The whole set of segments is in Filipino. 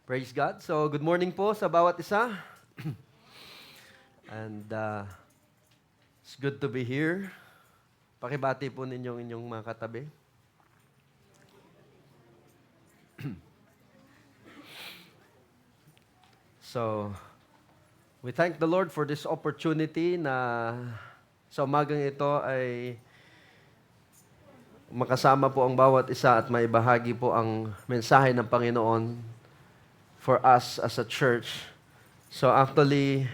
Praise God. So, good morning po sa bawat isa. And it's good to be here. Pakibati po ninyong inyong mga katabi. So, we thank the Lord for this opportunity na sa umagang ito ay makasama po ang bawat isa at maibahagi po ang mensahe ng Panginoon for us as a church. So actually,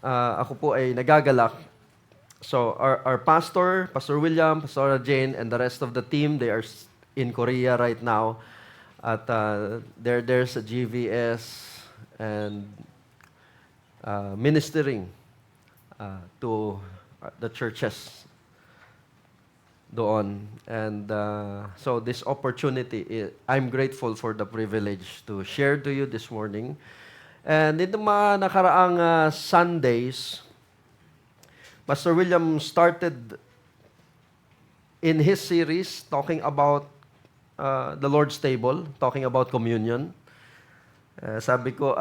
ako po ay nagagalak. So our pastor, Pastor William, Pastor Jane, and the rest of the team, they are in Korea right now. At there's a GVS and ministering to the churches doon. And so this opportunity, I'm grateful for the privilege to share to you this morning. And in the mga nakaraang Sundays, Pastor William started in his series talking about the Lord's table, talking about communion. Sabi ko,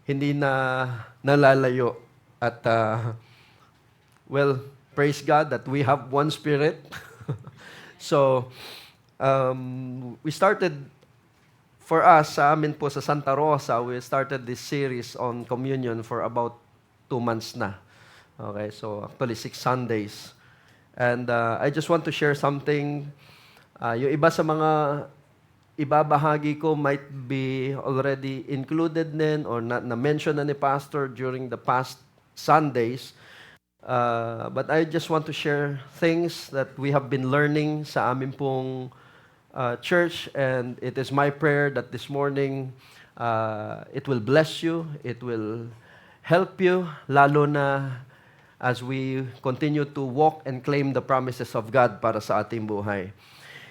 hindi na nalalayo at well, praise God that we have one Spirit. So, we started, for us, sa amin po sa Santa Rosa, we started this series on communion for about 2 months na. Okay, so actually 6 Sundays. And I just want to share something. Yung iba sa mga ibabahagi ko might be already included din or na-mention na ni Pastor during the past Sundays. But I just want to share things that we have been learning sa amin pong church, and it is my prayer that this morning it will bless you, it will help you, lalo na as we continue to walk and claim the promises of God para sa ating buhay.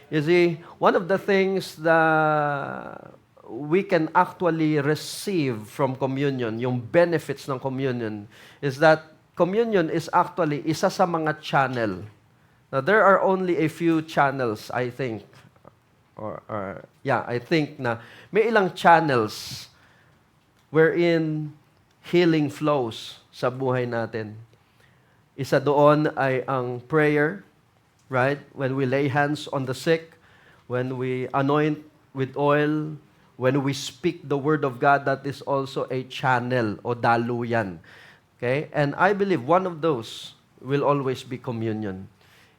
You see, one of the things that we can actually receive from communion, yung benefits ng communion, is that communion is actually isa sa mga channel. Now, there are only a few channels, I think. I think na may ilang channels wherein healing flows sa buhay natin. Isa doon ay ang prayer, right? When we lay hands on the sick, when we anoint with oil, when we speak the word of God, that is also a channel o daluyan. Okay? And I believe one of those will always be communion.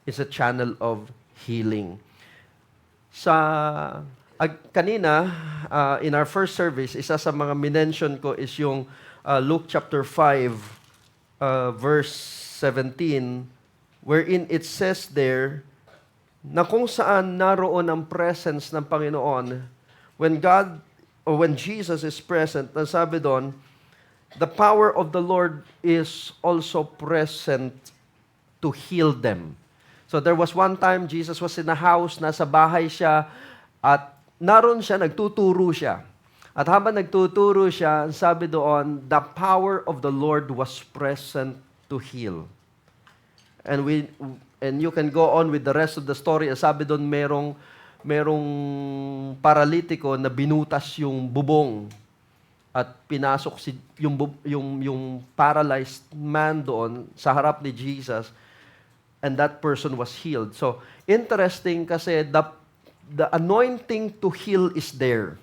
It's a channel of healing. Kanina, in our first service, isa sa mga minention ko is yung Luke chapter 5, verse 17, wherein it says there na kung saan naroon ang presence ng Panginoon, when God or when Jesus is present, sabi doon, the power of the Lord is also present to heal them. So there was one time Jesus was in a house, nasa bahay siya, at naroon siya, nagtuturo siya. At habang nagtuturo siya, sabi doon, the power of the Lord was present to heal. And you can go on with the rest of the story. Sabi doon, merong paralitiko na binutas yung bubong at pinasok yung paralyzed man doon sa harap ni Jesus, and that person was healed. So, interesting kasi the anointing to heal is there.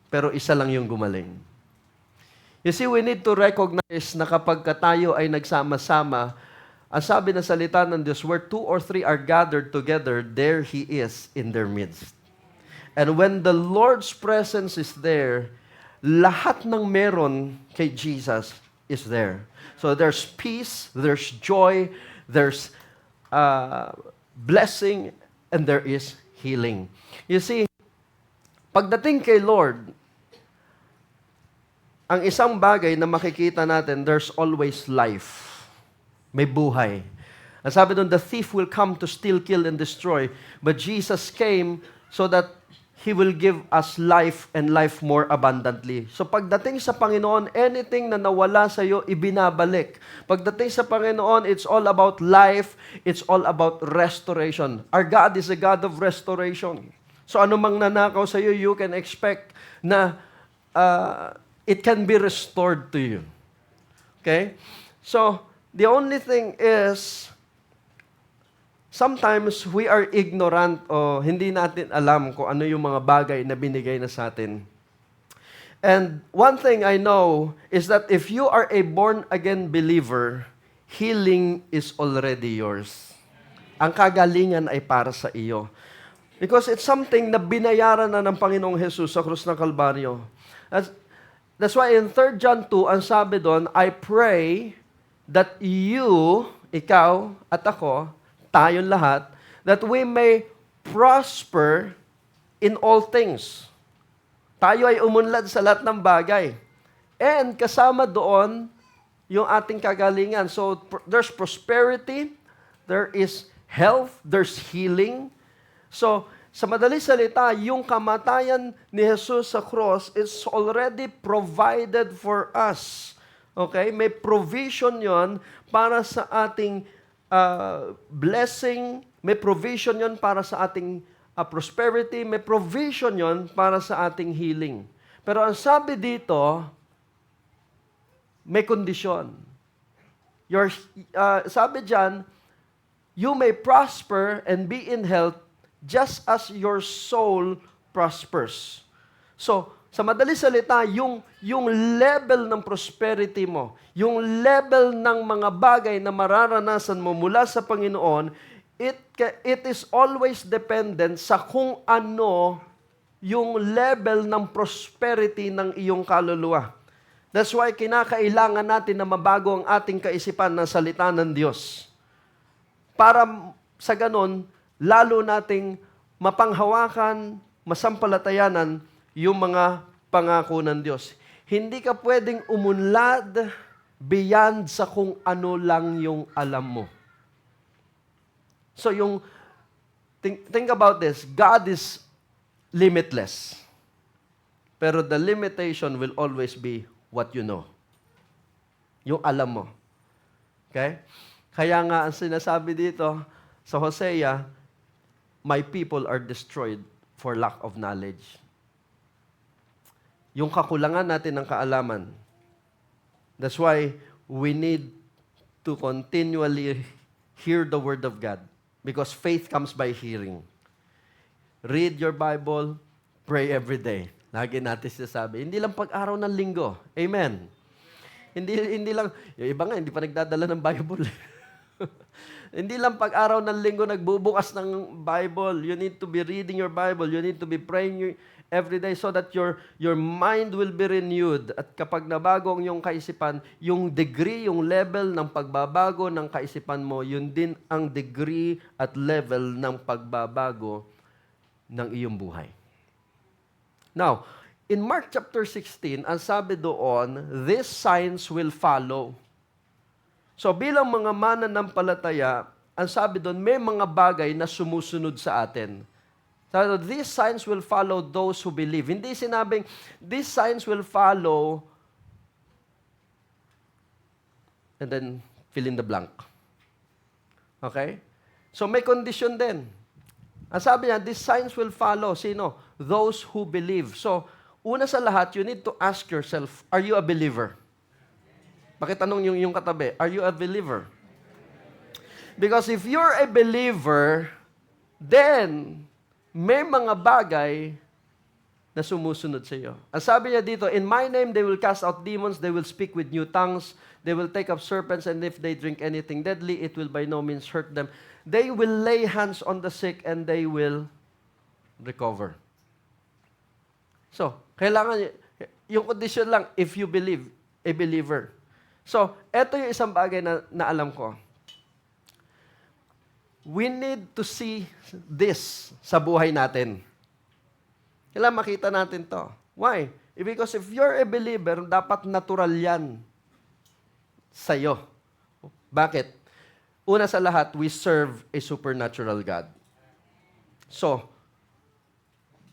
Pero isa lang yung gumaling. You see, we need to recognize na kapag tayo ay nagsama-sama, ang sabi na salita ng Diyos, where 2 or 3 are gathered together, there He is in their midst. And when the Lord's presence is there, lahat ng meron kay Jesus is there. So there's peace, there's joy, there's blessing, and there is healing. You see, pagdating kay Lord, ang isang bagay na makikita natin, there's always life. May buhay. Ang sabi doon, the thief will come to steal, kill, and destroy. But Jesus came so that He will give us life and life more abundantly. So pagdating sa Panginoon, anything na nawala sa iyo, ibinabalik. Pagdating sa Panginoon, it's all about life. It's all about restoration. Our God is a God of restoration. So anumang nanakaw sa iyo, you can expect na it can be restored to you. Okay? So, the only thing is, sometimes we are ignorant o hindi natin alam kung ano yung mga bagay na binigay na sa atin. And one thing I know is that if you are a born-again believer, healing is already yours. Ang kagalingan ay para sa iyo. Because it's something na binayaran na ng Panginoong Jesus sa krus ng Kalbaryo. That's why in 3 John 2, ang sabi doon, I pray that you, ikaw at ako, tayong lahat, that we may prosper in all things. Tayo ay umunlad sa lahat ng bagay. And kasama doon, yung ating kagalingan. So, there's prosperity, there is health, there's healing. So, sa madaling salita, yung kamatayan ni Jesus sa cross is already provided for us. Okay? May provision yon para sa ating blessing, may provision yon para sa ating prosperity, may provision yon para sa ating healing. Pero ang sabi dito, may kondisyon. Sabi dyan, you may prosper and be in health just as your soul prospers. So, sa madaling salita, yung level ng prosperity mo, yung level ng mga bagay na mararanasan mo mula sa Panginoon, it is always dependent sa kung ano yung level ng prosperity ng iyong kaluluwa. That's why kinakailangan natin na mabago ang ating kaisipan ng salita ng Diyos. Para sa ganon, lalo nating mapanghawakan, masampalatayanan yung mga pangako ng Diyos. Hindi ka pwedeng umunlad beyond sa kung ano lang yung alam mo. So think about this. God is limitless. Pero the limitation will always be what you know. Yung alam mo. Okay? Kaya nga ang sinasabi dito sa Hosea, my people are destroyed for lack of knowledge. Yung kakulangan natin ng kaalaman. That's why we need to continually hear the Word of God. Because faith comes by hearing. Read your Bible, pray every day. Lagi natin sinasabi. Hindi lang pag-araw ng linggo. Amen. Hindi lang, yung iba nga, hindi pa nagdadala ng Bible. Hindi lang pag-araw ng linggo nagbubukas ng Bible. You need to be reading your Bible. You need to be praying every day so that your mind will be renewed. At kapag nabago ang iyong kaisipan, yung degree, yung level ng pagbabago ng kaisipan mo, yun din ang degree at level ng pagbabago ng iyong buhay. Now, in Mark chapter 16, ang sabi doon, these signs will follow. So bilang mga mananampalataya, ang sabi doon, may mga bagay na sumusunod sa atin. So, these signs will follow those who believe. Hindi sinabing, these signs will follow, and then fill in the blank. Okay? So may condition din. Ang sabi niya, these signs will follow. Sino? Those who believe. So, una sa lahat, you need to ask yourself, are you a believer? Pakitanong yung katabi, are you a believer? Because if you're a believer, then may mga bagay na sumusunod sa iyo. Ang sabi niya dito, in my name they will cast out demons, they will speak with new tongues, they will take up serpents, and if they drink anything deadly, it will by no means hurt them. They will lay hands on the sick and they will recover. So, kailangan, yung condition lang, if you believe, a believer. So, eto yung isang bagay na alam ko. We need to see this sa buhay natin. Kailangan makita natin to. Why? Because if you're a believer, dapat natural yan sa'yo. Bakit? Una sa lahat, we serve a supernatural God. So,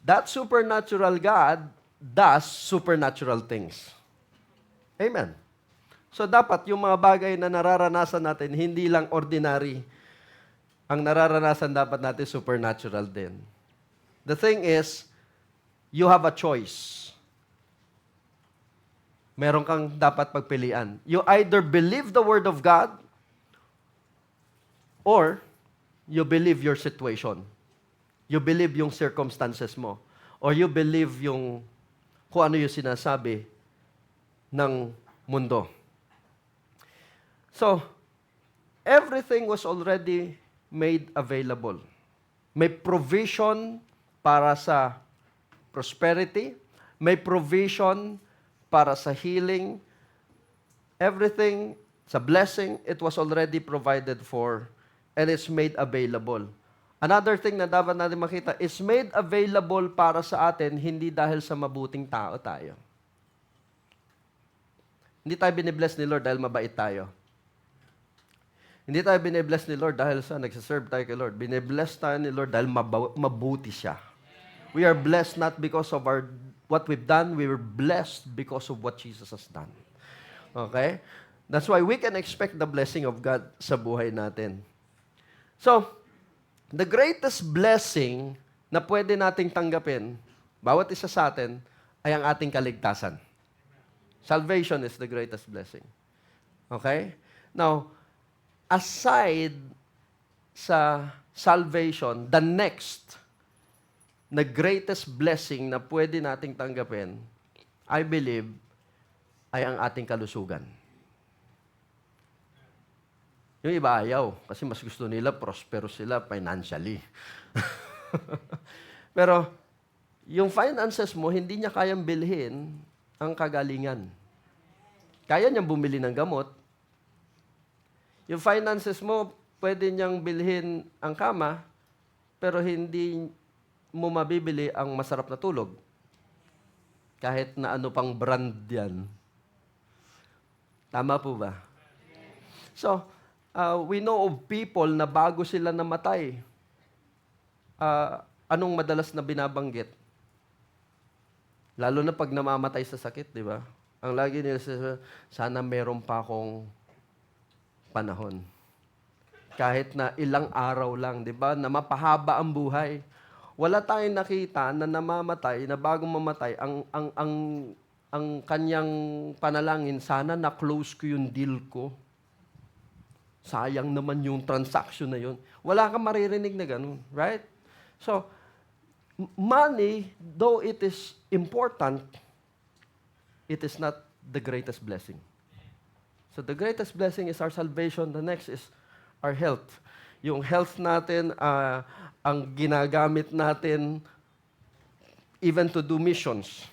that supernatural God does supernatural things. Amen. So, dapat yung mga bagay na nararanasan natin, hindi lang ordinary. Ang nararanasan dapat natin supernatural din. The thing is, you have a choice. Meron kang dapat pagpilian. You either believe the Word of God or you believe your situation. You believe yung circumstances mo. Or you believe yung kung ano yung sinasabi ng mundo. So, everything was already made available. May provision para sa prosperity. May provision para sa healing. Everything, sa blessing, it was already provided for and it's made available. Another thing na dapat natin makita, it's made available para sa atin, hindi dahil sa mabuting tao tayo. Hindi tayo binibless ni Lord dahil mabait tayo. Hindi tayo binibless ni Lord dahil sa nagsiserve tayo kay Lord. Binibless tayo ni Lord dahil mabuti siya. We are blessed not because of what we've done, we were blessed because of what Jesus has done. Okay? That's why we can expect the blessing of God sa buhay natin. So, the greatest blessing na pwede nating tanggapin, bawat isa sa atin, ay ang ating kaligtasan. Salvation is the greatest blessing. Okay? Now, aside sa salvation, the next na greatest blessing na pwede nating tanggapin, I believe, ay ang ating kalusugan. Yung iba ayaw, kasi mas gusto nila prosperous sila financially. Pero, yung finances mo, hindi niya kayang bilhin ang kagalingan. Kaya niyang bumili ng gamot. Yung finances mo, pwede niyang bilhin ang kama, pero hindi mo mabibili ang masarap na tulog. Kahit na ano pang brand yan. Tama po ba? So, we know of people na bago sila namatay. Anong madalas na binabanggit? Lalo na pag namamatay sa sakit, di ba? Ang lagi nila sana meron pa akong panahon. Kahit na ilang araw lang, di ba? Na mapahaba ang buhay. Wala tayong nakita na namamatay, na bagong mamatay, ang kanyang panalangin, sana na-close ko yung deal ko. Sayang naman yung transaction na yun. Wala kang maririnig na ganun, right? So, money, though it is important, it is not the greatest blessing. So, the greatest blessing is our salvation. The next is our health. Yung health natin, ang ginagamit natin even to do missions.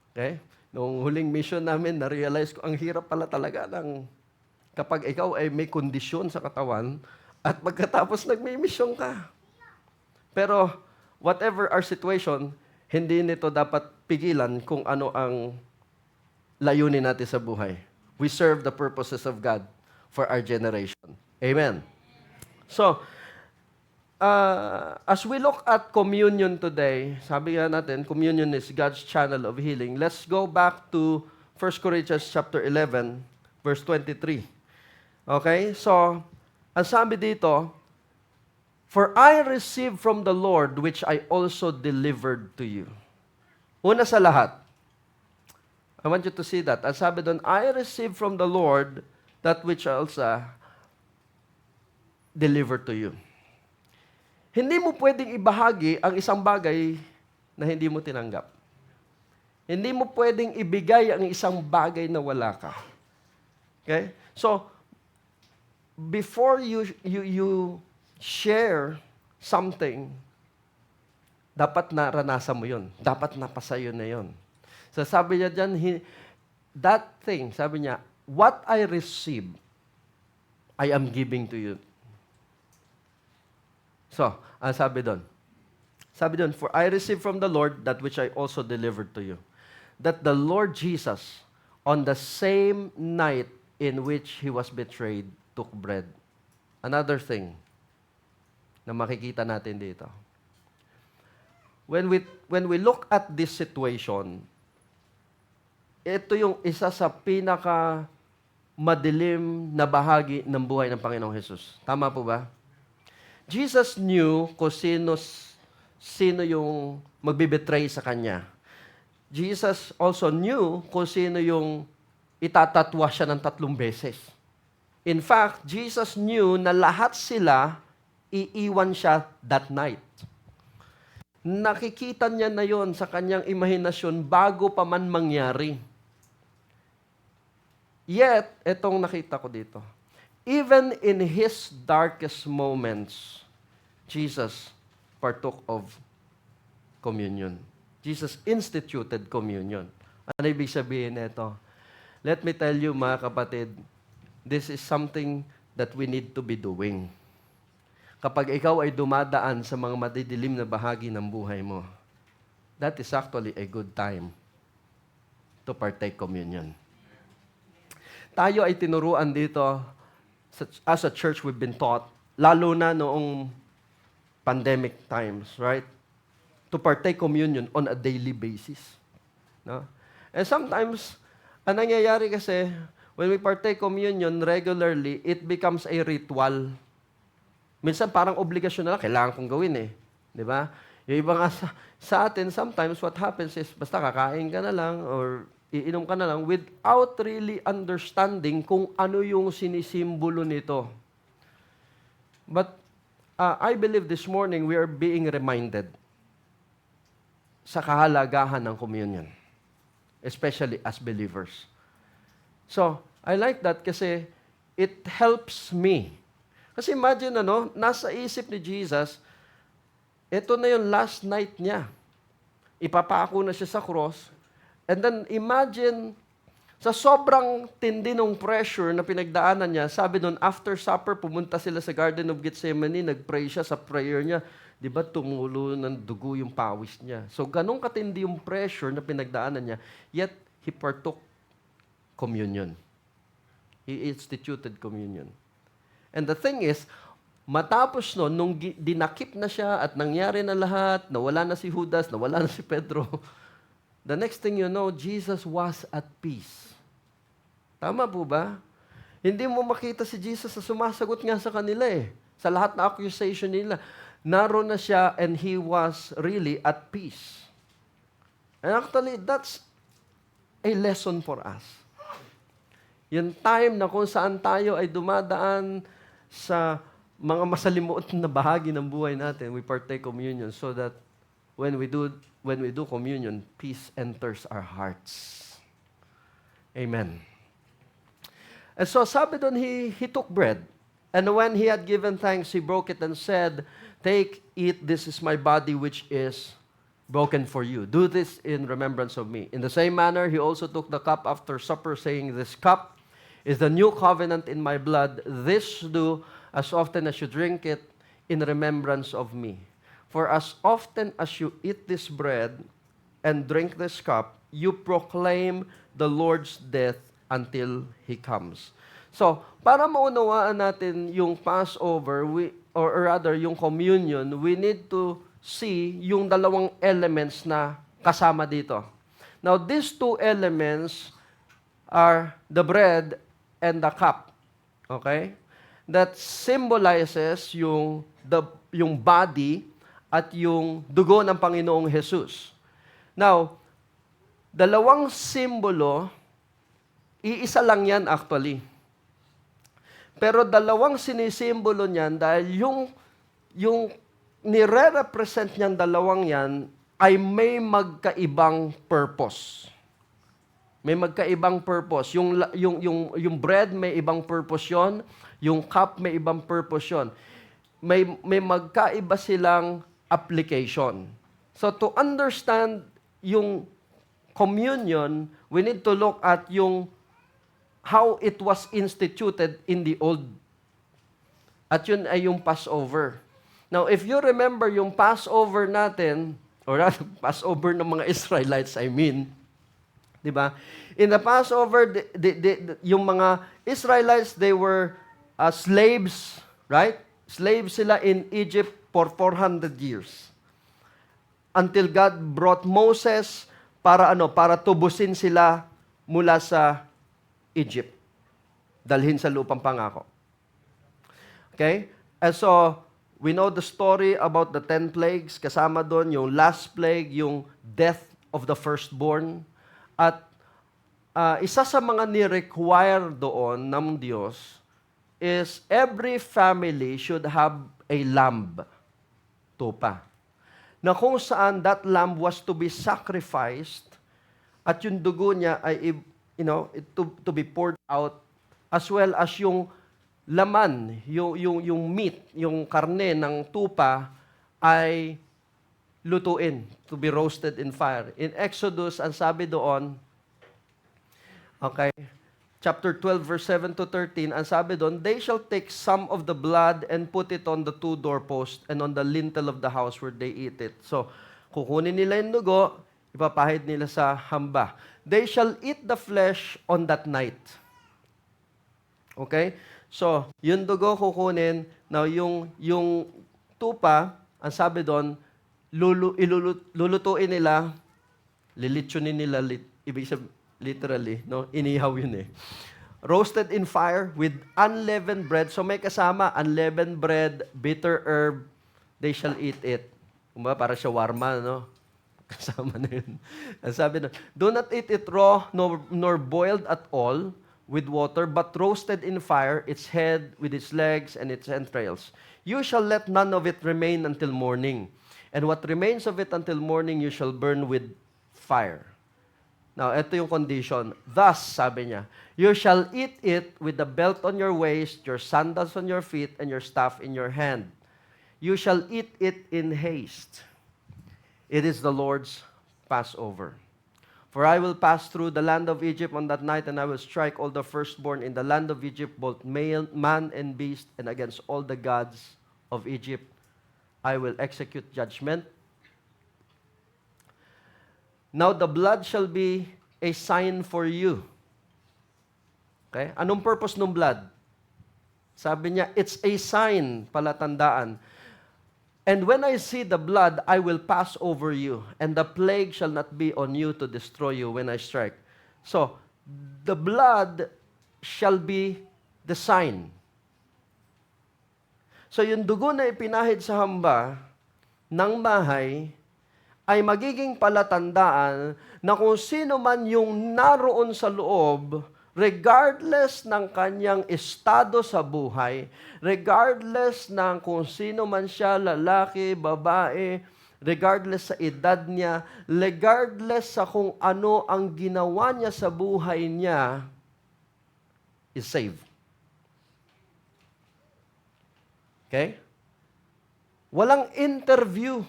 Okay? Noong huling mission namin, na-realize ko, ang hirap pala talaga ng kapag ikaw ay may kondisyon sa katawan at pagkatapos nagmi-mission ka. Pero whatever our situation, hindi nito dapat pigilan kung ano ang layunin natin sa buhay. We serve the purposes of God for our generation. Amen. So, as we look at communion today, sabi nga natin, communion is God's channel of healing. Let's go back to 1 Corinthians chapter 11, verse 23. Okay? So, ang sabi dito, for I received from the Lord which I also delivered to you. Una sa lahat, I want you to see that. Ang sabi doon, I received from the Lord that which I also delivered to you. Hindi mo pwedeng ibahagi ang isang bagay na hindi mo tinanggap. Hindi mo pwedeng ibigay ang isang bagay na wala ka. Okay? So, before you share something, dapat naranasan mo yun. Dapat napasayo na yun. So, sabi niya dyan, that thing, sabi niya, what I receive, I am giving to you. So, ang sabi doon, for I received from the Lord that which I also delivered to you. That the Lord Jesus, on the same night in which He was betrayed, took bread. Another thing na makikita natin dito. When we look at this situation, ito yung isa sa pinaka madilim na bahagi ng buhay ng Panginoong Jesus. Tama po ba? Jesus knew kung sino yung magbe-betray sa kanya. Jesus also knew kung sino yung itatatwa siya ng 3 beses. In fact, Jesus knew na lahat sila iiwan siya that night. Nakikita niya na yon sa kanyang imahinasyon bago pa man mangyari. Yet, etong nakita ko dito, even in His darkest moments, Jesus partook of communion. Jesus instituted communion. Ano ibig sabihin nito? Let me tell you, mga kapatid, this is something that we need to be doing. Kapag ikaw ay dumadaan sa mga madidilim na bahagi ng buhay mo, that is actually a good time to partake communion. Tayo ay tinuruan dito, as a church we've been taught, lalo na noong pandemic times, right? To partake communion on a daily basis. No? And sometimes, ang nangyayari kasi, when we partake communion regularly, it becomes a ritual. Minsan parang obligasyon na lang, kailangan kong gawin eh. Di ba? Yung iba nga sa atin, sometimes what happens is, basta kakain ka na lang, or iinom ka na lang, without really understanding kung ano yung sinisimbolo nito. But, I believe this morning, we are being reminded sa kahalagahan ng communion, especially as believers. So, I like that kasi it helps me. Kasi imagine, nasa isip ni Jesus, ito na yung last night niya. Ipapako na siya sa cross. And then imagine, sa sobrang tindi ng pressure na pinagdaanan niya, sabi nun, after supper, pumunta sila sa Garden of Gethsemane, nag-pray siya sa prayer niya. Di ba, tumulo ng dugo yung pawis niya. So, ganun katindi yung pressure na pinagdaanan niya, yet He partook communion. He instituted communion. And the thing is, matapos nun, nung dinakip na siya at nangyari na lahat, nawala na si Judas, nawala na si Pedro, the next thing you know, Jesus was at peace. Tama po ba? Hindi mo makita si Jesus na sumasagot nga sa kanila eh. Sa lahat na accusation nila. Naroon na siya and He was really at peace. And actually, that's a lesson for us. Yung time na kung saan tayo ay dumadaan sa mga masalimuot na bahagi ng buhay natin, we partake communion so that when we do communion, peace enters our hearts. Amen. And so sabi doon, he took bread. And when He had given thanks, He broke it and said, "Take, eat, this is my body which is broken for you. Do this in remembrance of me." In the same manner, He also took the cup after supper, saying, "This cup is the new covenant in my blood. This do as often as you drink it in remembrance of me. For as often as you eat this bread and drink this cup, you proclaim the Lord's death until He comes." So, para maunawaan natin yung Passover, or rather yung communion, we need to see yung dalawang elements na kasama dito. Now, these two elements are the bread and the cup. Okay? That symbolizes yung body at yung dugo ng Panginoong Jesus. Now, dalawang simbolo, iisa lang yan actually. Pero dalawang sinisimbolo niyan dahil yung nire-represent niyan dalawang yan ay may magkaibang purpose. May magkaibang purpose. Yung bread may ibang purpose yon, yung cup may ibang purpose yon. May magkaiba silang application. So to understand yung communion, we need to look at how it was instituted in the old. At yun ay yung Passover. Now, if you remember yung Passover natin, or Passover ng mga Israelites, di ba? In the Passover, yung mga Israelites, they were slaves, right? Slaves sila in Egypt for 400 years. Until God brought Moses para tubusin sila mula sa Egypt. Dalhin sa lupang pangako. Okay? And so, We know the story about the 10 plagues. Kasama doon yung last plague, yung death of the firstborn. At isa sa mga ni-require doon ng Diyos is every family should have a lamb, tupa, na kung saan that lamb was to be sacrificed at yung dugo niya ay to be poured out, as well as yung laman, yung meat, yung karne ng tupa ay lutuin, to be roasted in fire. In Exodus, ang sabi doon, okay, chapter 12, verse 7 to 13, ang sabi doon, they shall take some of the blood and put it on the 2 doorposts and on the lintel of the house where they eat it. So, kukunin nila yung dugo, ipapahid nila sa hamba. They shall eat the flesh on that night. Okay? So, yung dugo kukunin, now yung tupa, ang sabi doon, lulutuin nila, lilitsunin nila, ibig sabihin, literally, no? Inihaw yun eh. Roasted in fire with unleavened bread. So may kasama, unleavened bread, bitter herb, they shall eat it. Kumbaga, para shawarma, no? Kasama na yun. Ang sabi na, do not eat it raw, nor boiled at all with water, but roasted in fire, its head with its legs and its entrails. You shall let none of it remain until morning. And what remains of it until morning, you shall burn with fire. Now, ito yung condition. Thus, sabi niya, you shall eat it with the belt on your waist, your sandals on your feet, and your staff in your hand. You shall eat it in haste. It is the Lord's Passover. For I will pass through the land of Egypt on that night, and I will strike all the firstborn in the land of Egypt, both male, man and beast, and against all the gods of Egypt I will execute judgment. Now the blood shall be a sign for you. Okay? Anong purpose ng blood? Sabi niya, it's a sign, palatandaan. And when I see the blood, I will pass over you, and the plague shall not be on you to destroy you when I strike. So, the blood shall be the sign. So, yung dugo na ipinahid sa hamba ng bahay, ay magiging palatandaan na kung sino man yung naroon sa loob, regardless ng kanyang estado sa buhay, regardless ng kung sino man siya, lalaki, babae, regardless sa edad niya, regardless sa kung ano ang ginawa niya sa buhay niya, is saved. Okay? Walang interview.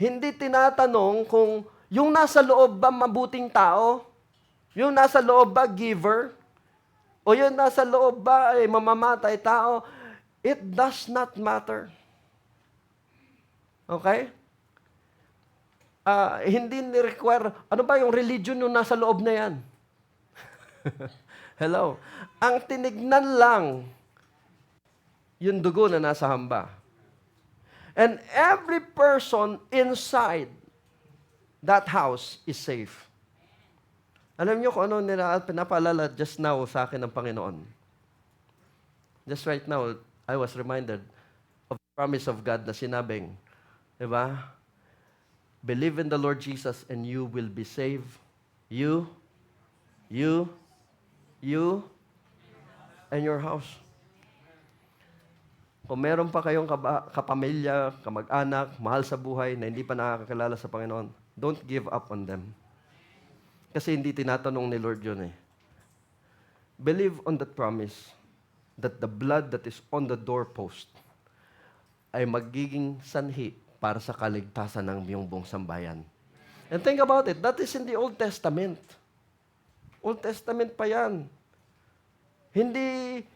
Hindi tinatanong kung yung nasa loob ba mabuting tao, yung nasa loob ba giver, o yung nasa loob ba ay mamamatay tao. It does not matter. Okay? Hindi ni-require, ano ba yung religion yung nasa loob na yan? Hello? Ang tinignan lang, yung dugo na nasa hamba. And every person inside that house is safe. Alam niyo kung ano nila pinapaalala just now sa akin ng Panginoon. Just right now, I was reminded of the promise of God na sinabing, di ba? Believe in the Lord Jesus and you will be saved. You, and your house. Kung meron pa kayong kapamilya, kamag-anak, mahal sa buhay na hindi pa nakakakilala sa Panginoon, don't give up on them. Kasi hindi tinatanong ni Lord yun eh. Believe on that promise that the blood that is on the doorpost ay magiging sanhi para sa kaligtasan ng iyong buong sambayan. And think about it, that is in the Old Testament. Old Testament pa yan. Hindi...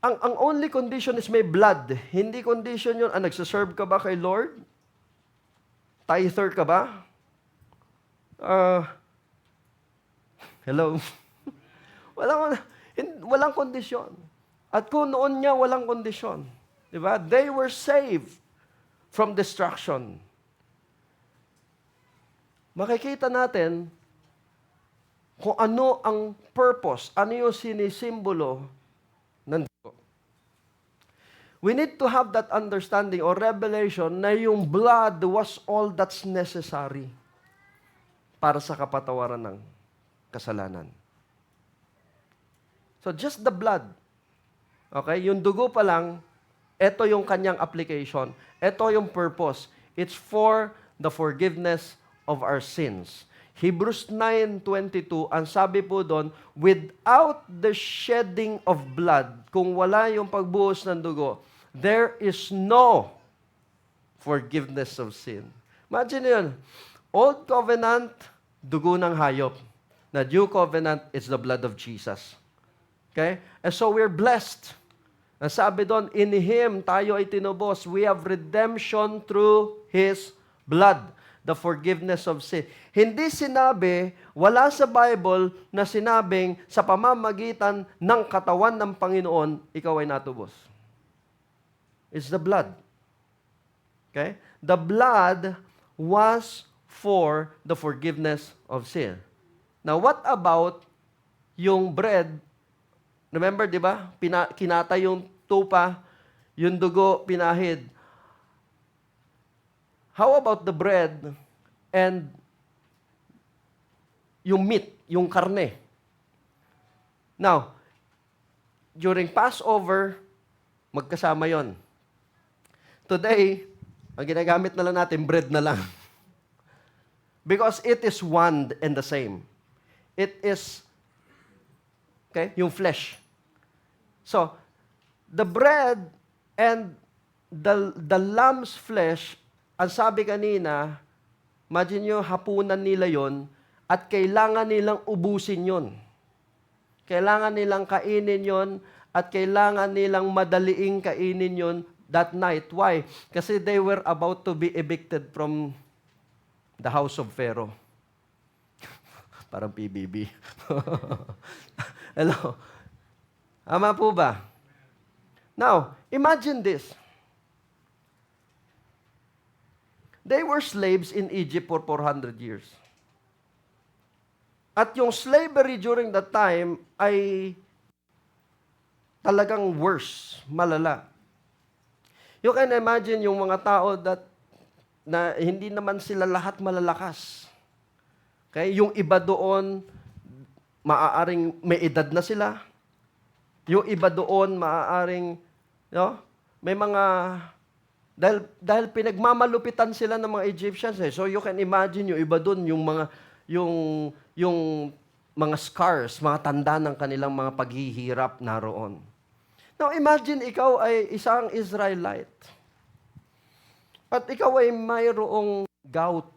Ang only condition is may blood. Hindi condition yun, nagsaserve ka ba kay Lord? Tither ka ba? Hello? walang kondisyon. At kung noon niya, walang kondisyon. Diba? They were saved from destruction. Makikita natin kung ano ang purpose, ano yung sinisimbolo ng dugo. We need to have that understanding or revelation na yung blood was all that's necessary para sa kapatawaran ng kasalanan. So just the blood. Okay? Yung dugo pa lang, ito yung kanyang application. Ito yung purpose. It's for the forgiveness of our sins. Hebrews 9:22, ang sabi po doon, without the shedding of blood, kung wala yung pagbuhos ng dugo, there is no forgiveness of sin. Imagine yun. Old covenant, dugo ng hayop. Na new covenant is the blood of Jesus. Okay? And so we're blessed. Ang sabi doon, in Him tayo ay tinubos. We have redemption through His blood. The forgiveness of sin. Hindi sinabi, wala sa Bible na sinabing sa pamamagitan ng katawan ng Panginoon, ikaw ay natubos. It's the blood. Okay? The blood was for the forgiveness of sin. Now, what about yung bread? Remember, di ba? Kinata yung tupa, yung dugo, pinahid. How about the bread and yung meat, yung karne? Now, during Passover, magkasama yon. Today, ang ginagamit na lang natin, bread na lang. Because it is one and the same. It is, okay, yung flesh. So, the bread and the lamb's flesh, ang sabi kanina, imagine nyo, hapunan nila yon at kailangan nilang ubusin yon. Kailangan nilang kainin yon at kailangan nilang madaliing kainin yon that night. Why? Kasi they were about to be evicted from the house of Pharaoh. Parang PBB. Hello? Ama po ba? Now, imagine this. They were slaves in Egypt for 400 years. At yung slavery during that time ay talagang worse, malala. You can imagine yung mga tao na hindi naman sila lahat malalakas. Okay? Yung iba doon, maaaring may edad na sila. Yung iba doon, maaaring, may mga, dahil pinagmamalupitan sila ng mga Egyptians. So you can imagine yung iba doon, yung mga scars, mga tanda ng kanilang mga paghihirap naroon. Now imagine ikaw ay isang Israelite. At ikaw ay mayroong gout.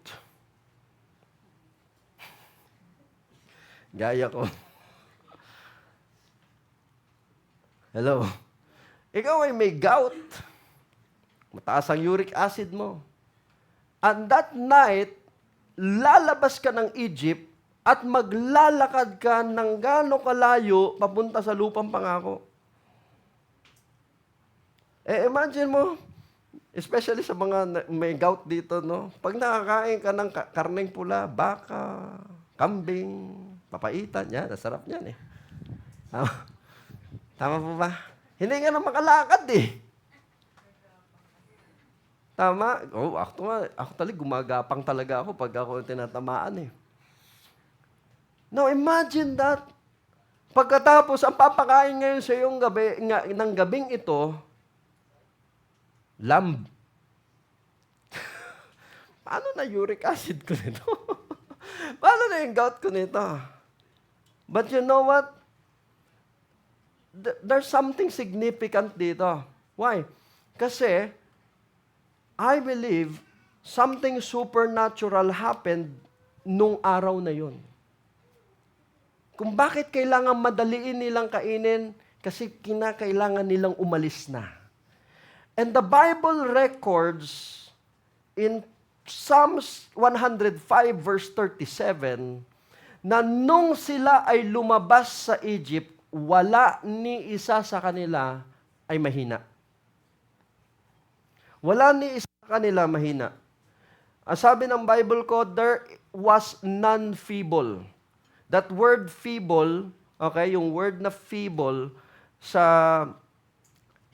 Gaya ko. Hello. Ikaw ay may gout. Mataas ang uric acid mo. And that night, lalabas ka ng Egypt at maglalakad ka ng gaano kalayo papunta sa lupang pangako. Imagine mo, especially sa mga may gout dito, no? Pag nakakain ka ng karneng pula, baka, kambing, papaitan, yan, nasarap yan eh. Tama po ba? Hindi ka na makalakad eh. Tama? Ako talaga, gumagapang talaga ako pag ako tinatamaan eh. Now, imagine that. Pagkatapos, ang papakain ngayon sa iyong gabi, ng gabing ito, lamb. Paano na uric acid ko nito? Paano na yung gout ko nito? But you know what? There's something significant dito. Why? Kasi, I believe something supernatural happened nung araw na yun. Kung bakit kailangan madaliin nilang kainin, kasi kinakailangan nilang umalis na. And the Bible records in Psalms 105 verse 37 na nung sila ay lumabas sa Egypt, wala ni isa sa kanila ay mahina. Wala ni isa sa kanila mahina. Ang sabi ng Bible ko, there was none feeble. That word feeble, okay, yung word na feeble sa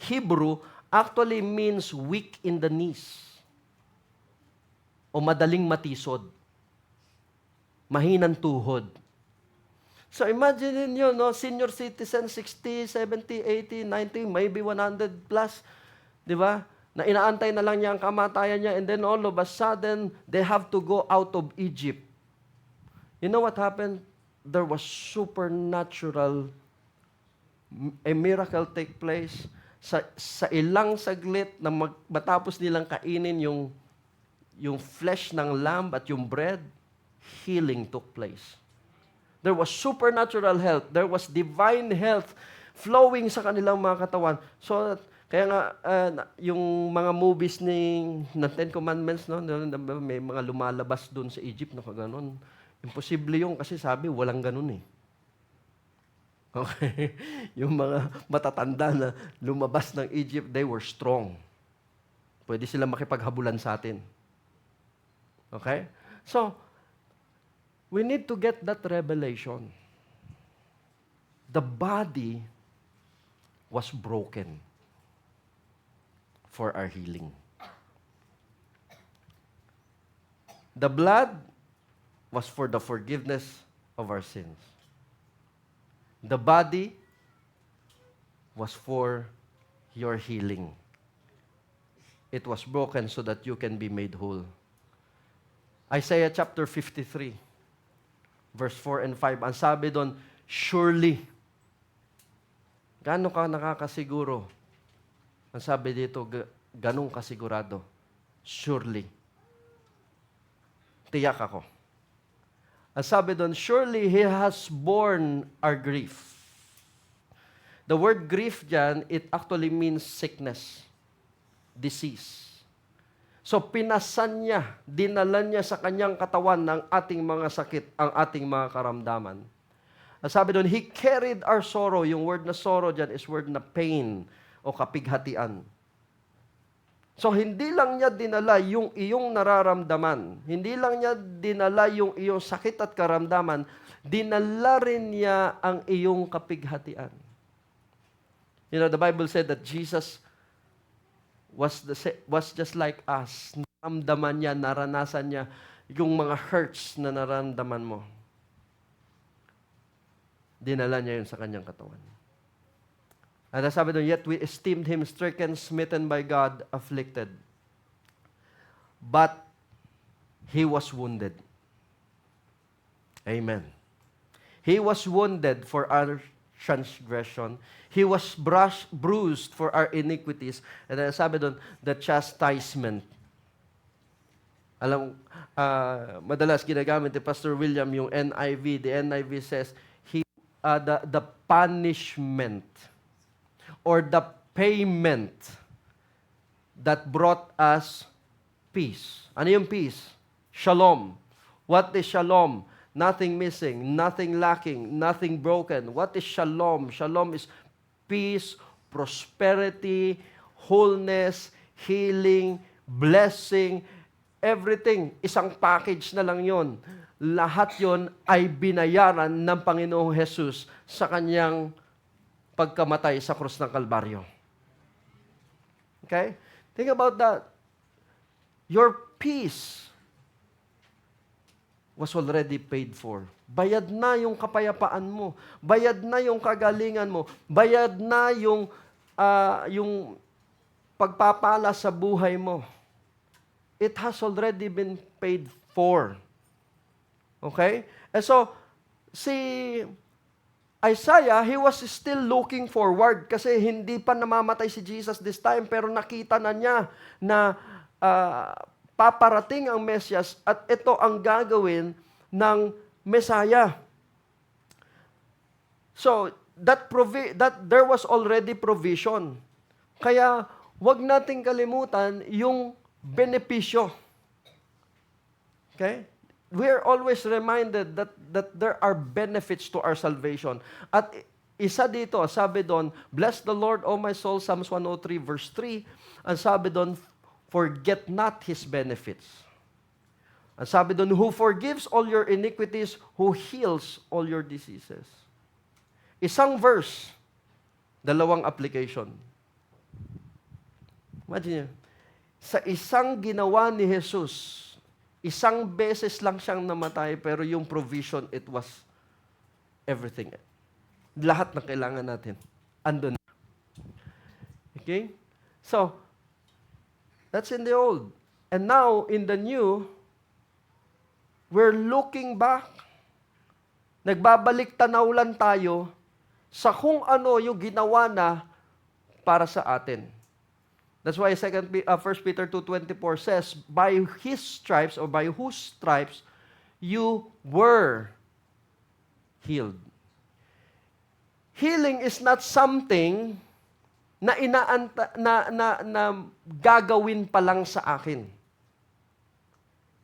Hebrew actually means weak in the knees o madaling matisod, mahinang tuhod. So imagine niyo, no, senior citizen, 60, 70, 80, 90, maybe 100 plus, di ba? Na inaantay na lang niya ang kamatayan niya, and then all of a sudden, they have to go out of Egypt. You know what happened? There was supernatural, a miracle take place. Sa ilang saglit na matapos nilang kainin yung flesh ng lamb at yung bread, healing took place. There was supernatural health. There was divine health flowing sa kanilang mga katawan. So, kaya nga, yung mga movies ng Ten Commandments, no, may mga lumalabas doon sa Egypt, no, kaganon. Imposible yung kasi sabi, walang ganun eh. Okay? Yung mga matatanda na lumabas ng Egypt, they were strong. Pwede sila makipaghabulan sa atin. Okay? So, we need to get that revelation. The body was broken for our healing. The blood was for the forgiveness of our sins. The body was for your healing. It was broken so that you can be made whole. Isaiah chapter 53, verse 4 and 5, ang sabi doon, surely. Gaano ka nakakasiguro? Ang sabi dito, ganong kasigurado. Surely. Tiyak ako. Ang sabi doon, surely He has borne our grief. The word grief dyan, it actually means sickness, disease. So pinasan niya, dinala niya sa kanyang katawan ng ating mga sakit, ang ating mga karamdaman. Ang sabi doon, He carried our sorrow. Yung word na sorrow dyan is word na pain o kapighatian. So, hindi lang niya dinala yung iyong nararamdaman. Hindi lang niya dinala yung iyong sakit at karamdaman. Dinala rin niya ang iyong kapighatian. You know, the Bible said that Jesus was just like us. Naramdaman niya, naranasan niya yung mga hurts na nararamdaman mo. Dinala niya yun sa kanyang katawan. At sabi doon, yet we esteemed Him stricken, smitten by God, afflicted. But He was wounded. Amen. He was wounded for our transgression. He was bruised for our iniquities. And then sabi doon, the chastisement. Alam, madalas ginagamit ni Pastor William yung NIV. The NIV says, the punishment or the payment that brought us peace. Ano yung peace? Shalom. What is shalom? Nothing missing, nothing lacking, nothing broken. What is shalom? Shalom is peace, prosperity, wholeness, healing, blessing, everything. Isang package na lang yon. Lahat yon ay binayaran ng Panginoong Jesus sa kanyang pagkamatay sa krus ng Kalbaryo. Okay? Think about that. Your peace was already paid for. Bayad na yung kapayapaan mo. Bayad na yung kagalingan mo. Bayad na yung pagpapala sa buhay mo. It has already been paid for. Okay? And so, si Isaiah, he was still looking forward kasi hindi pa namamatay si Jesus this time, pero nakita na niya na paparating ang Mesias at ito ang gagawin ng Messiah. So, that there was already provision. Kaya, wag nating kalimutan yung benepisyo. Okay? We are always reminded that there are benefits to our salvation. At isa dito, sabi doon, bless the Lord, O my soul, Psalms 103 verse 3. Ang sabi doon, forget not His benefits. Ang sabi doon, who forgives all your iniquities, who heals all your diseases. Isang verse, dalawang application. Imagine nyo, sa isang ginawa ni Jesus, isang beses lang siyang namatay, pero yung provision, it was everything. Lahat ng kailangan natin, andun. Okay? So, that's in the old. And now, in the new, we're looking back. Nagbabalik tanaw lang tayo sa kung ano yung ginawa na para sa atin. That's why 1 Peter 2:24 says, by His stripes, or by whose stripes, you were healed. Healing is not something na na gagawin pa lang sa akin.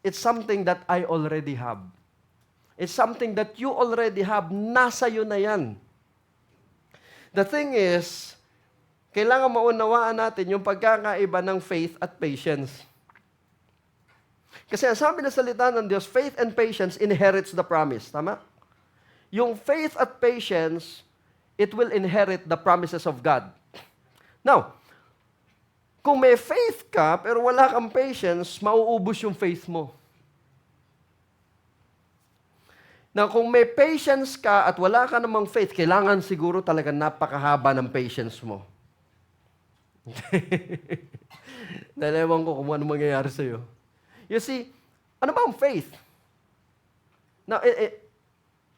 It's something that I already have. It's something that you already have. Nasa iyo na yan. The thing is, kailangan maunawaan natin yung pagkakaiba ng faith at patience. Kasi ang sabi na salita ng Diyos, faith and patience inherits the promise. Tama? Yung faith at patience, it will inherit the promises of God. Now, kung may faith ka, pero wala kang patience, mauubos yung faith mo. Now, kung may patience ka at wala ka namang faith, kailangan siguro talaga napakahaba ng patience mo. Dahil ewan ko kung ano mangyayari sa'yo. You see, ano ba ang faith? Now,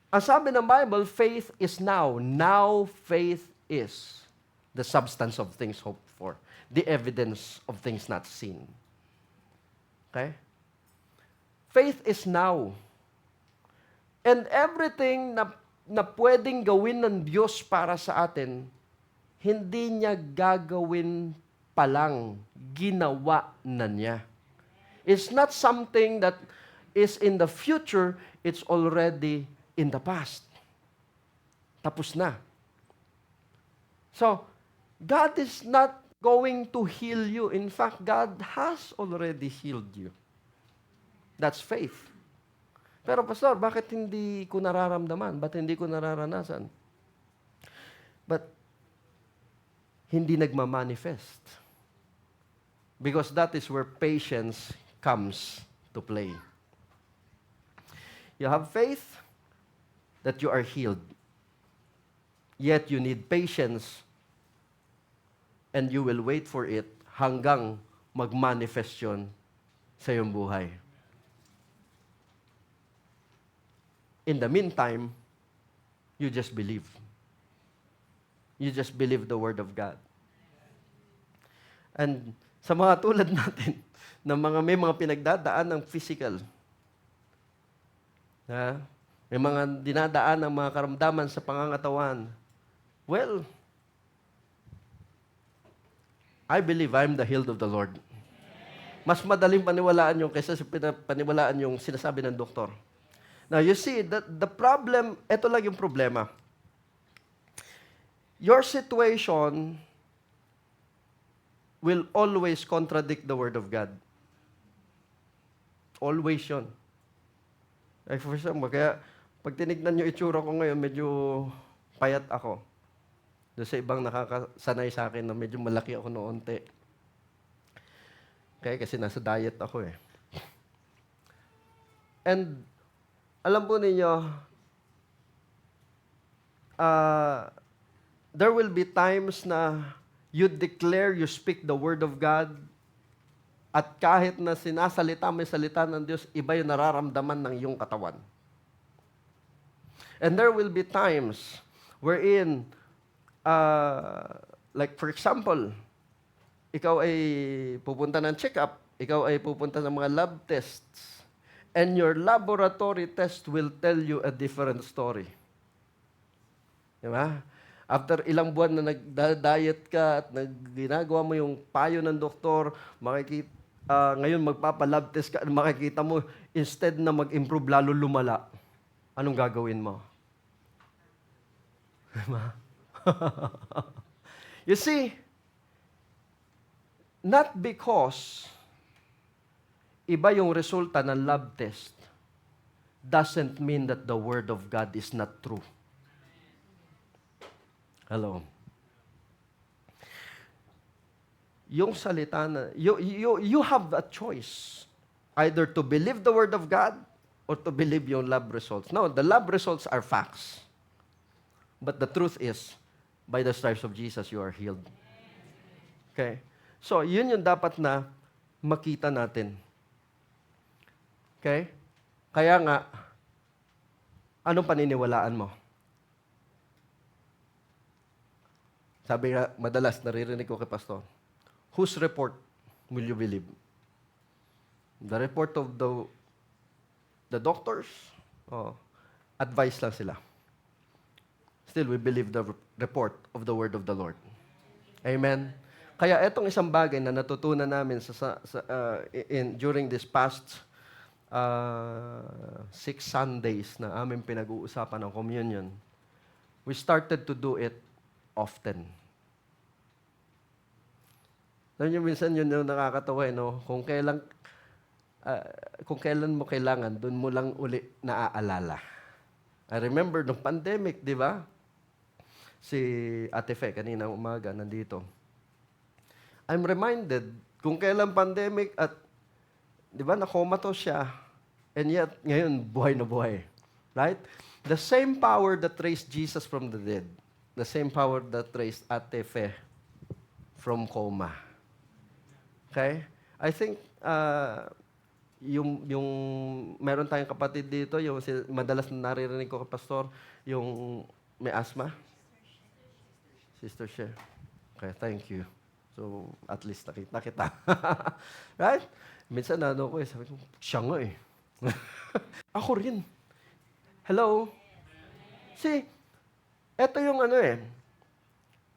ang sabi ng Bible, faith is now. Now, faith is the substance of things hoped for. The evidence of things not seen. Okay? Faith is now. And everything na pwedeng gawin ng Diyos para sa atin, hindi niya gagawin pa lang, ginawa na niya. It's not something that is in the future, it's already in the past. Tapos na. So, God is not going to heal you. In fact, God has already healed you. That's faith. Pero Pastor, bakit hindi ko nararamdaman? Ba't hindi ko nararanasan? But, hindi nagmamanifest. Because that is where patience comes to play. You have faith that you are healed. Yet you need patience and you will wait for it hanggang mag-manifest yun sa iyong buhay. In the meantime, you just believe. You just believe the Word of God. And sa mga tulad natin, na may mga pinagdadaan ng physical, may mga dinadaan ng mga karamdaman sa pangangatawan, well, I believe I'm the healed of the Lord. Mas madaling paniwalaan yung kaysa paniwalaan yung sinasabi ng doktor. Now, you see, the problem, ito lang yung problema. Your situation will always contradict the Word of God. Always yun. Like for example, kaya pag tinignan nyo itsura ko ngayon, medyo payat ako. Doon sa ibang nakakasanay sa akin na medyo malaki ako noonte. Kaya kasi nasa diet ako eh. And alam po ninyo, there will be times na you declare, you speak the Word of God, at kahit na sinasalita mo yung salita ng Diyos, iba yung nararamdaman ng iyong katawan. And there will be times wherein, like for example, ikaw ay pupunta ng check-up, ikaw ay pupunta ng mga lab tests, and your laboratory test will tell you a different story. Diba? After ilang buwan na nag-diet ka at ginagawa mo yung payo ng doktor, ngayon magpapa-lab test ka, makikita mo, instead na mag-improve, lalo lumala. Anong gagawin mo? You see, not because iba yung resulta ng lab test doesn't mean that the Word of God is not true. Hello. yung salita na, you have a choice. Either to believe the Word of God or to believe yung lab results. No, the lab results are facts. But the truth is, by the stripes of Jesus, you are healed. Okay? So, yun yung dapat na makita natin. Okay? Kaya nga, anong paniniwalaan mo? Sabi nga, madalas naririnig ko kay pastor, whose report will you believe? The report of the doctors? Oh, advice lang sila. Still, we believe the report of the word of the Lord. Amen? Kaya etong isang bagay na natutunan namin during this past 6 Sundays na aming pinag-uusapan ng communion, we started to do it often. Alam niyo, minsan yun yung nakakatawa, no? Kung kailan mo kailangan, doon mo lang uli naaalala. I remember nung pandemic, di ba? Si Ate Fe, kanina umaga, nandito. I'm reminded, kung kailan pandemic at, di ba, na-comatose siya, and yet, ngayon, buhay na buhay. Right? The same power that raised Jesus from the dead, the same power that raised Ate Fe from coma. Okay? I think, yung meron tayong kapatid dito, yung madalas na naririnig ko kay pastor, yung may asthma. Sister She. Okay, thank you. So, at least nakita kita. Right? Minsan sabi ko, siya nga eh. Ako rin. Hello? See, eto yung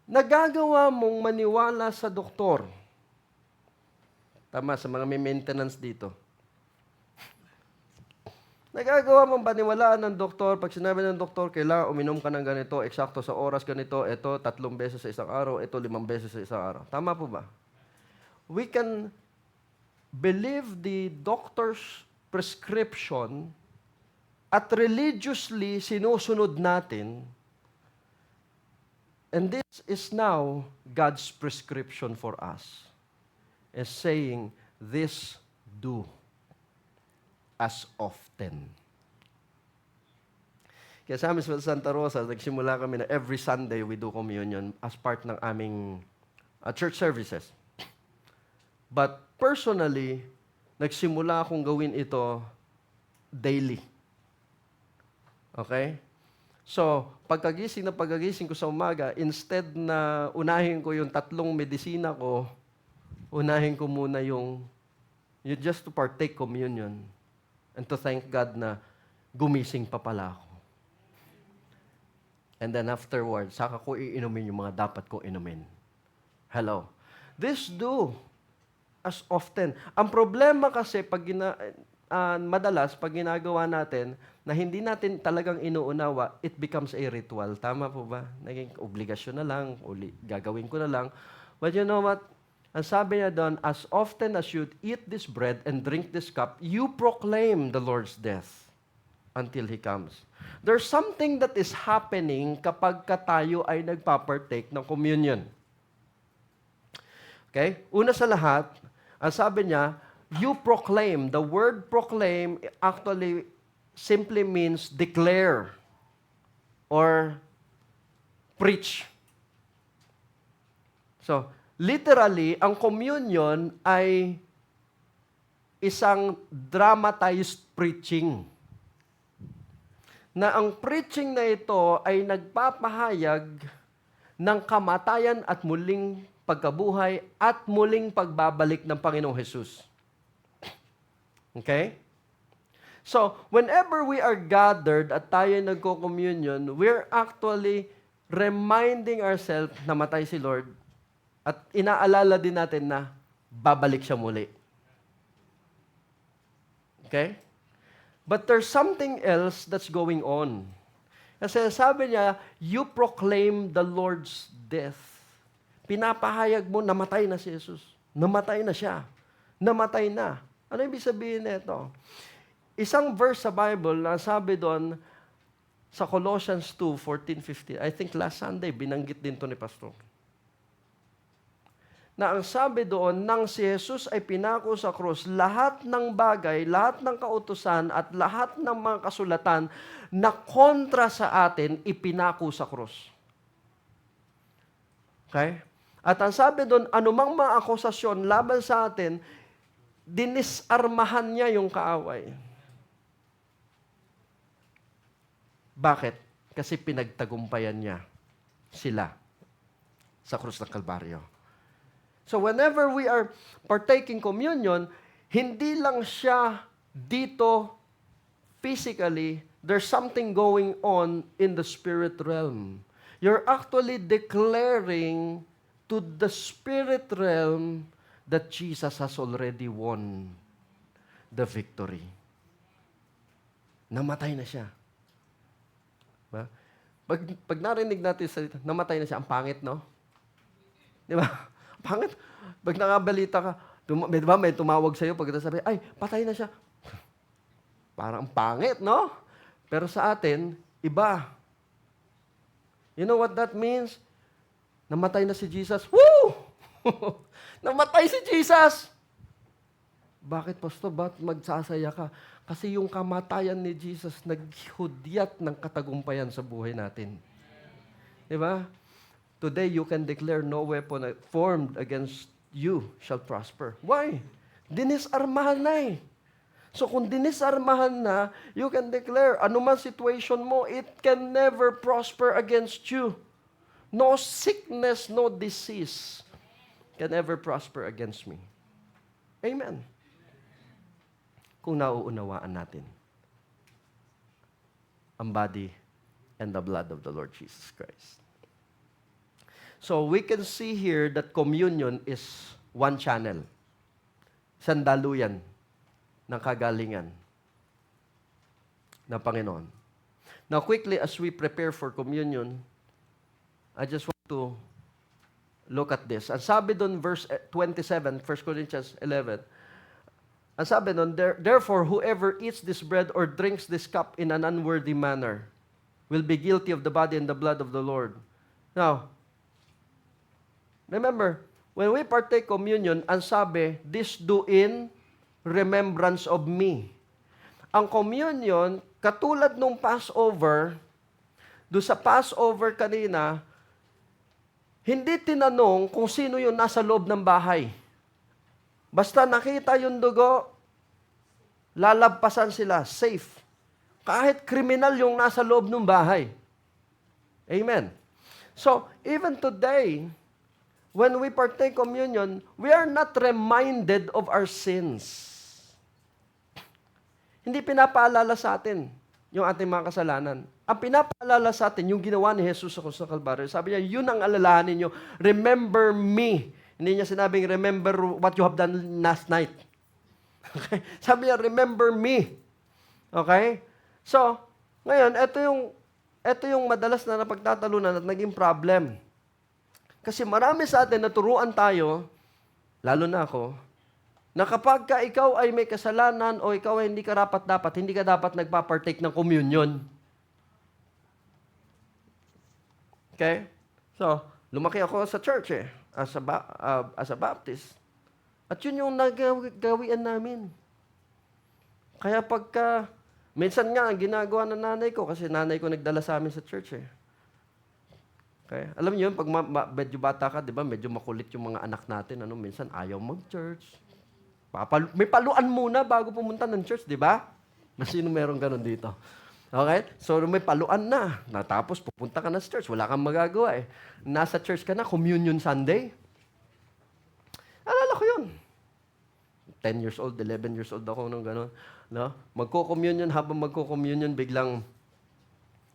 nagagawa mong maniwala sa doktor. Tama, sa mga may maintenance dito. Nagagawa mong paniwalaan ng doktor, pag sinabi ng doktor, kailangan uminom ka ng ganito, eksakto sa oras ganito, ito 3 beses sa isang araw, ito 5 beses sa isang araw. Tama po ba? We can believe the doctor's prescription at religiously sinusunod natin, and this is now God's prescription for us, is saying, this do as often. Kaya sa amin sa Santa Rosa, nagsimula kami na every Sunday we do communion as part ng aming church services. But personally, nagsimula akong gawin ito daily. Okay? So, pagkagising ko sa umaga, instead na unahin ko yung 3 medisina ko, unahin ko muna yung just to partake communion. And to thank God na gumising pa pala ako. And then afterwards, saka ko iinumin yung mga dapat kong inumin. Hello. This do as often. Ang problema kasi, madalas, pag ginagawa natin, na hindi natin talagang inuunawa, it becomes a ritual. Tama po ba? Naging obligasyon na lang, gagawin ko na lang. But you know what? Ang sabi niya doon, as often as you eat this bread and drink this cup, you proclaim the Lord's death until He comes. There's something that is happening kapag tayo ay nagpapartake ng communion. Okay? Una sa lahat, ang sabi niya, you proclaim. The word proclaim actually simply means declare or preach. So, literally, ang communion ay isang dramatized preaching. Na ang preaching na ito ay nagpapahayag ng kamatayan at muling pagkabuhay at muling pagbabalik ng Panginoong Hesus. Okay? So, whenever we are gathered at tayo nagko-communion, we're actually reminding ourselves na matay si Lord at inaalala din natin na babalik siya muli. Okay? But there's something else that's going on. Kasi sabi niya, you proclaim the Lord's death. Pinapahayag mo, namatay na si Jesus. Namatay na siya. Namatay na. Ano ibig sabihin nito? Isang verse sa Bible na sabi doon sa Colossians 2:14-15. I think last Sunday, binanggit din to ni Pastor. na ang sabi doon, nang si Jesus ay pinako sa krus, lahat ng bagay, lahat ng kautusan at lahat ng mga kasulatan na kontra sa atin, ipinako sa krus. Okay? At ang sabi doon, anumang mga akusasyon laban sa atin, dinisarmahan niya yung kaaway. Bakit? Kasi pinagtagumpayan niya sila sa krus ng Kalbaryo. So whenever we are partaking communion, hindi lang siya dito physically, there's something going on in the spirit realm. You're actually declaring to the spirit realm that Jesus has already won the victory. Namatay na siya. Ba? Pag narinig natin sa namatay na siya, ang pangit, no? Di ba? Pangit. Pag nakabalita ka, di ba, may tumawag sa'yo pag sabi, ay, patay na siya. Parang pangit, no? Pero sa atin, iba. You know what that means? Namatay na si Jesus. Woo! Namatay si Jesus! Bakit, Pastor? Ba't magsasaya ka? Kasi yung kamatayan ni Jesus naghudyat ng katagumpayan sa buhay natin. Di ba? Today, you can declare no weapon formed against you shall prosper. Why? Dinisarmahan na eh. So kung dinisarmahan na, you can declare, anuman situation mo, it can never prosper against you. No sickness, no disease can ever prosper against me. Amen. Kung nauunawaan natin ang body and the blood of the Lord Jesus Christ. So we can see here that communion is one channel. Sandaluyan ng kagalingan ng Panginoon. Now quickly, as we prepare for communion, I just want to look at this. Ang sabi doon, verse 27, 1 Corinthians 11, ang sabi doon, therefore, whoever eats this bread or drinks this cup in an unworthy manner will be guilty of the body and the blood of the Lord. Now, remember, when we partake communion, ang sabi, this do in remembrance of me. Ang communion, katulad nung Passover, do sa Passover kanina, hindi tinanong kung sino yung nasa loob ng bahay. Basta nakita yung dugo, lalagpasan sila, safe. Kahit kriminal yung nasa loob ng bahay. Amen. So, even today, when we partake communion, we are not reminded of our sins. Hindi pinapaalala sa atin yung ating mga kasalanan. Ang pinapaalala sa atin, yung ginawa ni Jesus sa krus ng Kalbaryo. Sabi niya, yun ang alalahanin niyo. Remember me. Hindi niya sinabing, remember what you have done last night. Okay? Sabi niya, remember me. Okay? So, ngayon, ito yung madalas na napagtatalunan at naging problem. Kasi marami sa atin naturuan tayo, lalo na ako, na kapag ka ikaw ay may kasalanan o ikaw ay hindi ka dapat, hindi ka dapat nagpapartake ng communion. Okay? So, lumaki ako sa church as a Baptist. At yun yung nagawian namin. Kaya pagka, minsan nga, ginagawa ng nanay ko, kasi nanay ko nagdala sa amin sa church Okay? Alam niyo yun, pag medyo bata ka, di ba, medyo makulit yung mga anak natin, minsan ayaw mag-church. May paluan muna bago pumunta ng church, di ba? Sino meron ganun dito? Okay? So, may paluan na. Natapos, pupunta ka na sa church. Wala kang magagawa Nasa church ka na, Communion Sunday. Alala ko yun. 10 years old, 11 years old ako nung gano'n. No? Magko-communion, habang magko-communion, biglang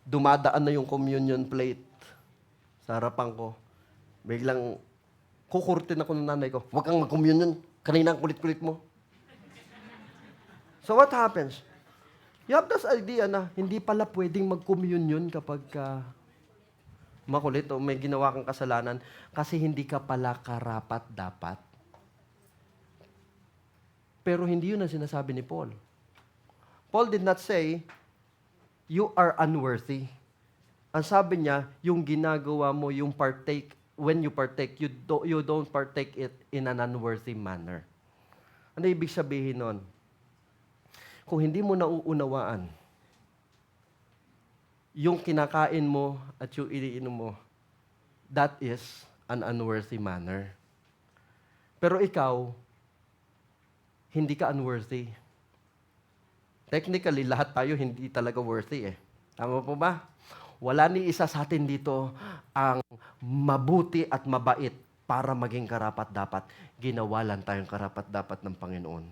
dumadaan na yung communion plate sa harapan ko. Biglang kukurtin ako ng nanay ko. Huwag kang mag-communion. Kanina ang kulit-kulit mo. So what happens? You have this idea na hindi pala pwedeng mag-communion kapag makulit o may ginawa kang kasalanan kasi hindi ka pala karapat-dapat. Pero hindi yun ang sinasabi ni Paul. Paul did not say, you are unworthy. Ang sabi niya, yung ginagawa mo, yung partake when you partake, you don't partake it in an unworthy manner. Ano ibig sabihin nun? Kung hindi mo nauunawaan, yung kinakain mo at yung iniinom mo, that is an unworthy manner. Pero ikaw, hindi ka unworthy. Technically, lahat tayo hindi talaga worthy eh. Tama po ba? Wala ni isa sa atin dito ang mabuti at mabait para maging karapat-dapat. Ginawa lang tayong karapat-dapat ng Panginoon.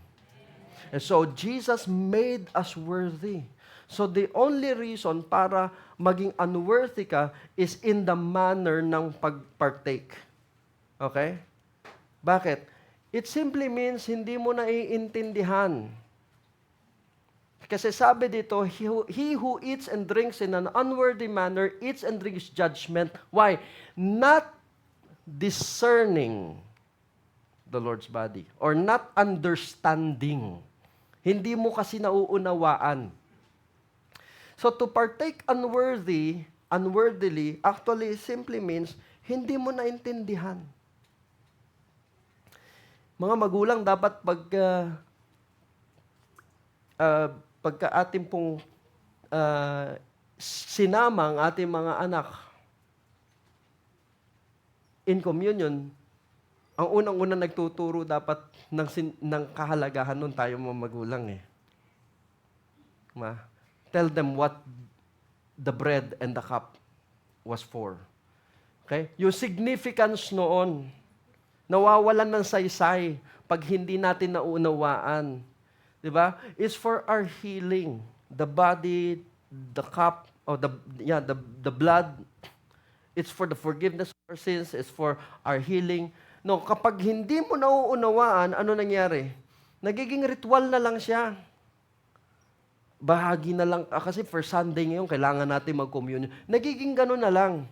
And so, Jesus made us worthy. So, the only reason para maging unworthy ka is in the manner ng pag-partake. Okay? Bakit? It simply means hindi mo naiintindihan. Kasi sabi dito, he who eats and drinks in an unworthy manner eats and drinks judgment. Why? Not discerning the Lord's body or not understanding. Hindi mo kasi nauunawaan. So to partake unworthily, actually simply means hindi mo naintindihan. Mga magulang dapat pagka ating pong sinama ang ating mga anak in communion, ang unang-unang nagtuturo dapat ng kahalagahan nun tayo mga magulang eh. Tell them what the bread and the cup was for. Okay? Yung significance noon, nawawalan ng saysay pag hindi natin naunawaan. Diba? It's for our healing. The body, the cup, or the blood, it's for the forgiveness of our sins, it's for our healing. No, kapag hindi mo nauunawaan, ano nangyari? Nagiging ritual na lang siya. Bahagi na lang, kasi for Sunday ngayon, kailangan natin mag-communion. Nagiging gano'n na lang.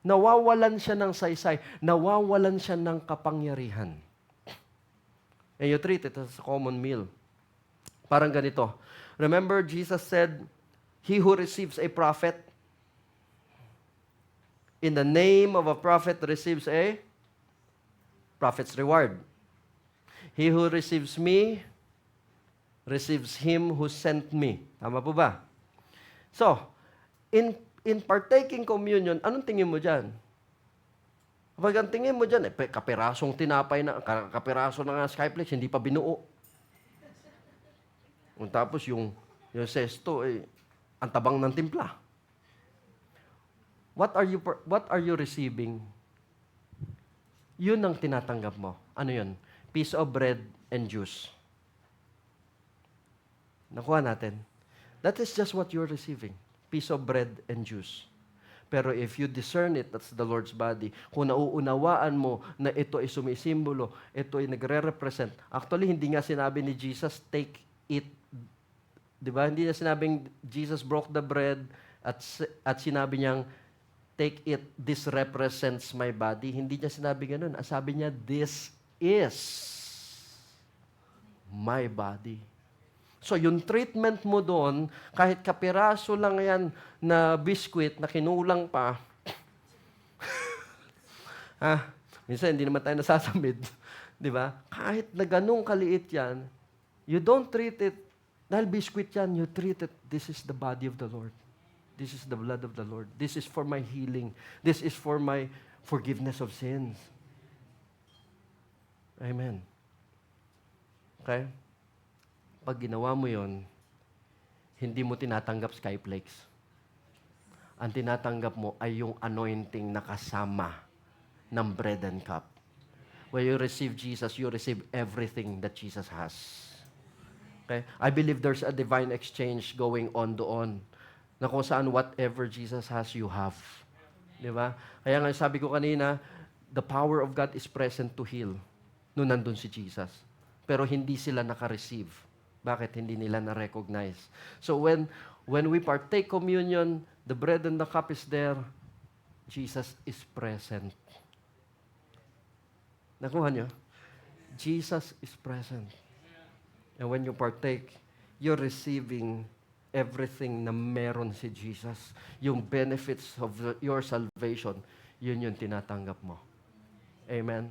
Nawawalan siya ng saysay. Nawawalan siya ng kapangyarihan. And you treat it as a common meal. Parang ganito. Remember, Jesus said, he who receives a prophet, in the name of a prophet receives a prophet's reward. He who receives me, receives him who sent me. Tama po ba? So, in partaking communion, anong tingin mo dyan? Kapag ang tingin mo dyan, kapirasong tinapay na, kapiraso na nga Skyflex, hindi pa binuo. Tapos yung sesto, ang tabang ng timpla. What are you receiving? Yun ang tinatanggap mo. Ano yun? Piece of bread and juice. Nakuha natin. That is just what you're receiving. Piece of bread and juice. Pero if you discern it, that's the Lord's body. Kung nauunawaan mo na ito ay sumisimbolo, ito ay nagre-represent. Actually, hindi nga sinabi ni Jesus, take it. Diba? Hindi niya sinabing Jesus broke the bread at sinabi niyang, take it, this represents my body. Hindi niya sinabi ganun. Sabi niya, this is my body. So, yung treatment mo doon, kahit kapiraso lang yan na biskwit na kinulang pa, minsan hindi naman tayo nasasamid, di ba? Kahit na ganung kaliit yan, you don't treat it, dahil biskwit yan, you treat it, this is the body of the Lord. This is the blood of the Lord. This is for my healing. This is for my forgiveness of sins. Amen. Okay? Pag ginawa mo yon, hindi mo tinatanggap Skyflex. Ang tinatanggap mo ay yung anointing na kasama ng bread and cup. When you receive Jesus, you receive everything that Jesus has. Okay? I believe there's a divine exchange going on doon, na kung saan whatever Jesus has, you have. Di ba? Kaya nga sabi ko kanina, the power of God is present to heal nung nandun si Jesus. Pero hindi sila naka-receive. Bakit? Hindi nila na-recognize. So when we partake communion, the bread and the cup is there, Jesus is present. Nakuha nyo? Jesus is present. And when you partake, you're receiving everything na meron si Jesus. Yung benefits of your salvation, yun yung tinatanggap mo. Amen?